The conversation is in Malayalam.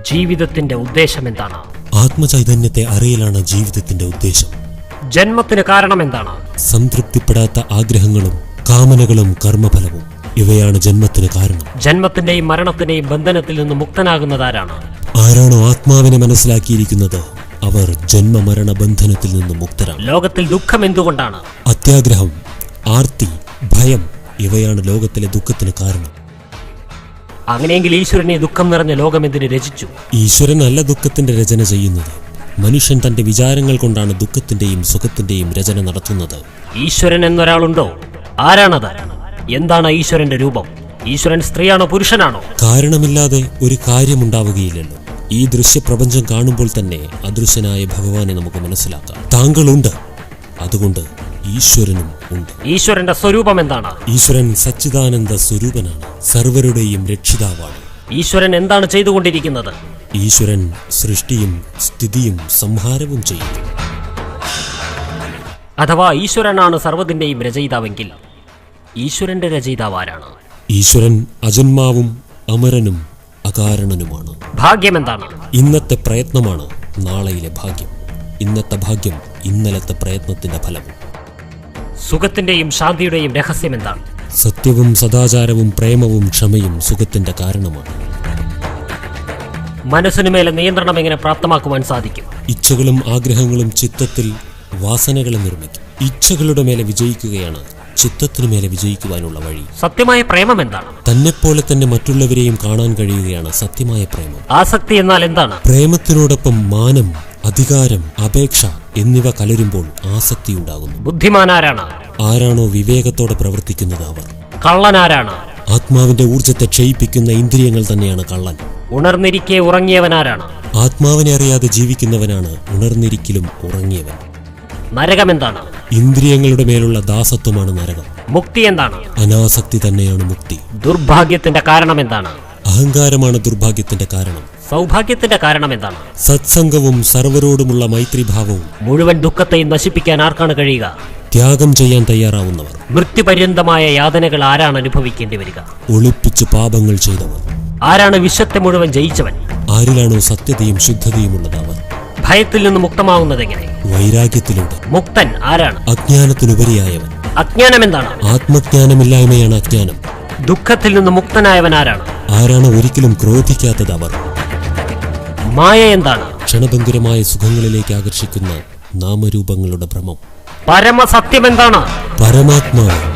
ജീവിതത്തിന്റെ ഉദ്ദേശം എന്താണ്? ആത്മചൈതന്യത്തെ അറിയലാണ് ജീവിതത്തിന്റെ ഉദ്ദേശം. ജന്മത്തിന് കാരണം എന്താണ്? സംതൃപ്തിപ്പെടാത്ത ആഗ്രഹങ്ങളും കാമനകളും കർമ്മഫലവും ഇവയാണ് ജന്മത്തിന് കാരണം. ജന്മത്തിന്റെയും മരണത്തിന്റെയും ബന്ധനത്തിൽ നിന്ന് മുക്തനാകുന്നതാരാണ്? ആരാണോ ആത്മാവിനെ മനസ്സിലാക്കിയിരിക്കുന്നത് അവർ ജന്മമരണ ബന്ധനത്തിൽ നിന്ന് മുക്തരാണ്. ലോകത്തിൽ ദുഃഖം എന്തുകൊണ്ടാണ്? അത്യാഗ്രഹം, ആർത്തി, ഭയം ഇവയാണ് ലോകത്തിലെ ദുഃഖത്തിന് കാരണം. അങ്ങനെയെങ്കിൽ ഈശ്വരനെ ദുഃഖം നിറഞ്ഞ ലോകം എന്തിനു രചിച്ചു? ഈശ്വരനല്ല ദുഃഖത്തിന്റെ രചന ചെയ്യുന്നത്. മനുഷ്യൻ തന്റെ വിചാരങ്ങൾ കൊണ്ടാണ് ദുഃഖത്തിന്റെയും സുഖത്തിന്റെയും രചന നടത്തുന്നത്. ഈശ്വരൻ എന്നൊരാളുണ്ടോ? ആരാണത്? എന്താണ് ഈശ്വരന്റെ രൂപം? ഈശ്വരൻ സ്ത്രീയാണോ പുരുഷനാണോ? കാരണമില്ലാതെ ഒരു കാര്യമുണ്ടാവുകയില്ലല്ലോ. ഈ ദൃശ്യപ്രപഞ്ചം കാണുമ്പോൾ തന്നെ അദൃശ്യനായ ഭഗവാനെ നമുക്ക് മനസ്സിലാക്കാം. താങ്കളുണ്ട്, അതുകൊണ്ട് ഈശ്വരനും ഉണ്ട്. ഈശ്വരന്റെ സ്വരൂപം എന്താണ്? ഈശ്വരൻ സച്ചിദാനന്ദ സ്വരൂപനാണ്, സർവരുടെയും രക്ഷിതാവാണ്. ഈശ്വരൻ എന്താണ് ചെയ്തുകൊണ്ടിരിക്കുന്നത്? ഈശ്വരൻ സൃഷ്ടിയും സ്ഥിതിയും സംഹാരവും ചെയ്യുന്നു. അഥവാ ഈശ്വരനാണ് സർവ്വതിന്റെയും രചയിതാവെങ്കിൽ ഈശ്വരന്റെ രചയിതാവ് ആരാണ്? ഈശ്വരൻ അജന്മാവും അമരനും അകാരണനുമാണ്. ഭാഗ്യം എന്താണ്? ഇന്നത്തെ പ്രയത്നമാണ് നാളെയിലെ ഭാഗ്യം. ഇന്നത്തെ ഭാഗ്യം ഇന്നലത്തെ പ്രയത്നത്തിന്റെ ഫലവും. സുഖത്തിന്റെയും ശാന്തിയുടെയും രഹസ്യം എന്താണ്? സത്യവും സദാചാരവും പ്രേമവും ക്ഷമയും സുഖത്തിന്റെ കാരണമാണ്. മനസ്സിനു മേലെ നിയന്ത്രണം എങ്ങനെ പ്രാപ്തമാക്കുവാൻ സാധിക്കും? ഇച്ഛകളും ആഗ്രഹങ്ങളും ചിത്തത്തിൽ വാസനകളെ നിർമ്മിക്കും. ഇച്ഛകളുടെ മേലെ വിജയിക്കുകയാണ് ചിത്തത്തിനു മേലെ വിജയിക്കുവാനുള്ള വഴി. സത്യമായ പ്രേമം എന്താണ്? തന്നെപ്പോലെ തന്നെ മറ്റുള്ളവരെയും കാണാൻ കഴിയുകയാണ് സത്യമായ പ്രേമം. ആസക്തി എന്നാൽ എന്താണ്? പ്രേമത്തിനോടൊപ്പം മാനം, അധികാരം, അപേക്ഷ എന്നിവ കലരുമ്പോൾ ആസക്തി ഉണ്ടാകുന്നു. ബുദ്ധിമാനാരാണ്? ആരാണോ വിവേകത്തോടെ പ്രവർത്തിക്കുന്നത് അവർ. കള്ളനാരാണ്? ആത്മാവിന്റെ ഊർജത്തെ ക്ഷയിപ്പിക്കുന്ന ഇന്ദ്രിയങ്ങൾ തന്നെയാണ് കള്ളൻ. ഉണർന്നിരിക്കെ ഉറങ്ങിയവനാരാണ്? ആത്മാവിനെ അറിയാതെ ജീവിക്കുന്നവനാണ് ഉണർന്നിരിക്കലും ഉറങ്ങിയവൻ. നരകം എന്താണ്? ഇന്ദ്രിയങ്ങളുടെ മേലുള്ള ദാസത്വമാണ് നരകം. മുക്തി എന്താണ്? അനാസക്തി തന്നെയാണ് മുക്തി. ദുർഭാഗ്യത്തിന്റെ കാരണം എന്താണ്? അഹങ്കാരമാണ് ദുർഭാഗ്യത്തിന്റെ കാരണം. സൗഭാഗ്യത്തിന്റെ കാരണം എന്താണ്? സത്സംഗവും സർവരോടുമുള്ള മൈത്രിഭാവവും. മുഴുവൻ ദുഃഖത്തെയും നശിപ്പിക്കാൻ ആർക്കാണ് കഴിയുക? ത്യാഗം ചെയ്യാൻ തയ്യാറാവുന്നവർ. മൃത്യുപര്യന്തമായ യാതനകൾ ആരാണ് അനുഭവിക്കേണ്ടി വരിക? ഒളിപ്പിച്ച് പാപങ്ങൾ ചെയ്തവർ. ആരാണ് വിശ്വത്തെ മുഴുവൻ ജയിച്ചവൻ? ആരിലാണോ സത്യതയും ശുദ്ധതയുമുള്ളത് അവർ. ഭയത്തിൽ നിന്ന് മുക്തമാവുന്നതെങ്ങനെ? വൈരാഗ്യത്തിലൂടെ. മുക്തൻ ആരാണ്? അജ്ഞാനത്തിനുപരിയായവൻ. അജ്ഞാനം എന്താണ്? ആത്മജ്ഞാനമില്ലായ്മയാണ് അജ്ഞാനം. ദുഃഖത്തിൽ നിന്ന് മുക്തനായവൻ ആരാണ്? ആരാണ് ഒരിക്കലും ക്രോധിക്കാത്തത് അവർ. മായ എന്താണ്? ക്ഷണഭംഗുരമായ സുഖങ്ങളിലേക്ക് ആകർഷിക്കുന്ന നാമരൂപങ്ങളുടെ ഭ്രമം. പരമസത്യം എന്താണ്? പരമാത്മാവ്.